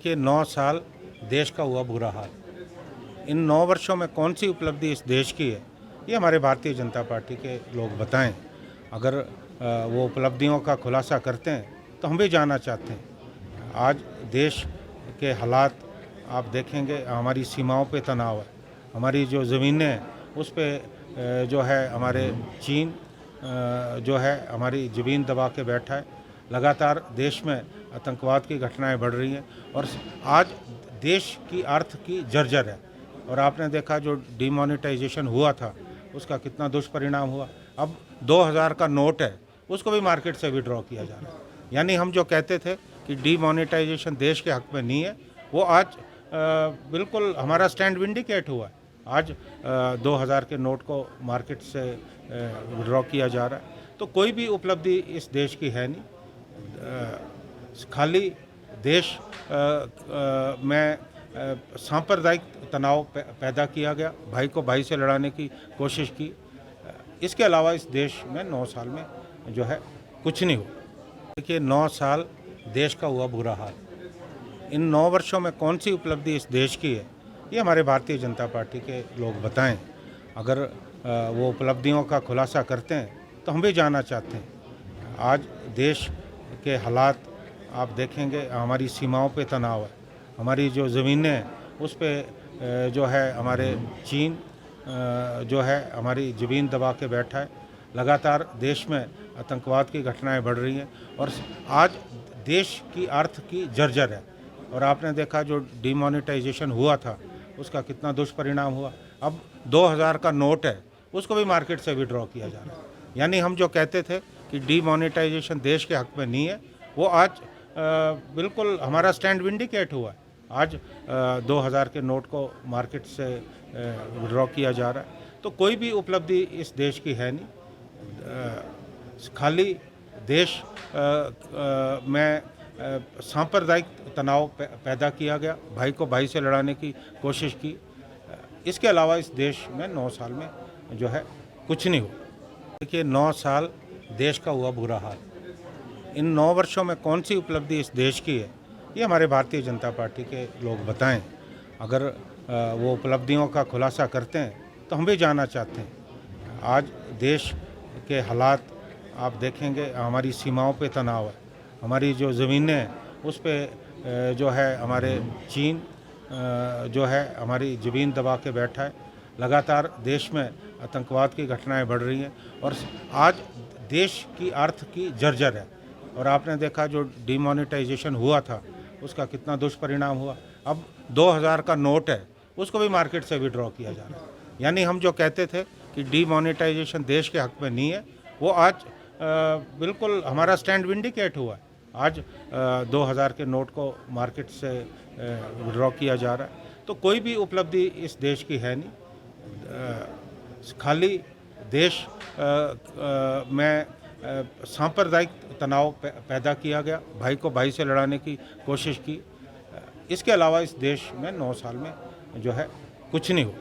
देखिए 9 साल देश का हुआ बुरा हाल। इन 9 वर्षों में कौन सी उपलब्धि इस देश की है, ये हमारे भारतीय जनता पार्टी के लोग बताएं। अगर वो उपलब्धियों का खुलासा करते हैं तो हम भी जानना चाहते हैं। आज देश के हालात आप देखेंगे, हमारी सीमाओं पे तनाव है, हमारी जो ज़मीनें हैं उस पे जो है हमारे चीन जो है हमारी ज़मीन दबा के बैठा है। लगातार देश में आतंकवाद की घटनाएं बढ़ रही हैं और आज देश की अर्थ की जर्जर है। और आपने देखा जो डिमोनेटाइजेशन हुआ था उसका कितना दुष्परिणाम हुआ। अब 2000 का नोट है, उसको भी मार्केट से विड्रॉ किया जा रहा है। यानी हम जो कहते थे कि डिमोनेटाइजेशन देश के हक में नहीं है, वो आज बिल्कुल हमारा स्टैंड विंडिकेट हुआ है। आज 2000 के नोट को मार्केट से विड्रॉ किया जा रहा है। तो कोई भी उपलब्धि इस देश की है नहीं। खाली देश में सांप्रदायिक तनाव पैदा किया गया, भाई को भाई से लड़ाने की कोशिश की। इसके अलावा इस देश में 9 साल में जो है कुछ नहीं हुआ। देखिए 9 साल देश का हुआ बुरा हाल। इन 9 वर्षों में कौन सी उपलब्धि इस देश की है, ये हमारे भारतीय जनता पार्टी के लोग बताएं। अगर वो उपलब्धियों का खुलासा करते हैं तो हम भी जानना चाहते हैं। आज देश के हालात आप देखेंगे, हमारी सीमाओं पे तनाव है, हमारी जो ज़मीनें हैं उस पे जो है हमारे चीन जो है हमारी ज़मीन दबा के बैठा है। लगातार देश में आतंकवाद की घटनाएं बढ़ रही हैं और आज देश की अर्थ की जर्जर है। और आपने देखा जो डिमोनेटाइजेशन हुआ था उसका कितना दुष्परिणाम हुआ। अब 2000 का नोट है, उसको भी मार्केट से विड्रॉ किया जा रहा है। यानी हम जो कहते थे कि डिमोनेटाइजेशन देश के हक में नहीं है, वो आज बिल्कुल हमारा स्टैंड विंडिकेट हुआ है। आज 2000 के नोट को मार्केट से विड्रॉ किया जा रहा है। तो कोई भी उपलब्धि इस देश की है नहीं। खाली देश में सांप्रदायिक तनाव पैदा किया गया, भाई को भाई से लड़ाने की कोशिश की। इसके अलावा इस देश में 9 साल में जो है कुछ नहीं हुआ। देखिए 9 साल देश का हुआ बुरा हाल। इन 9 वर्षों में कौन सी उपलब्धि इस देश की है, ये हमारे भारतीय जनता पार्टी के लोग बताएं। अगर वो उपलब्धियों का खुलासा करते हैं तो हम भी जानना चाहते हैं। आज देश के हालात आप देखेंगे, हमारी सीमाओं पे तनाव है, हमारी जो ज़मीनें हैं उस पे जो है हमारे चीन जो है हमारी ज़मीन दबा के बैठा है। लगातार देश में आतंकवाद की घटनाएं बढ़ रही हैं और आज देश की अर्थ की जर्जर है। और आपने देखा जो डिमोनेटाइजेशन हुआ था उसका कितना दुष्परिणाम हुआ। अब 2000 का नोट है, उसको भी मार्केट से विड्रॉ किया जा रहा है। यानी हम जो कहते थे कि डिमोनेटाइजेशन देश के हक में नहीं है, वो आज बिल्कुल हमारा स्टैंड विंडिकेट हुआ है। आज 2000 के नोट को मार्केट से विड्रॉ किया जा रहा है। तो कोई भी उपलब्धि इस देश की है नहीं। खाली देश में सांप्रदायिक तनाव पैदा किया गया, भाई को भाई से लड़ाने की कोशिश की। इसके अलावा इस देश में 9 साल में जो है कुछ नहीं हुआ।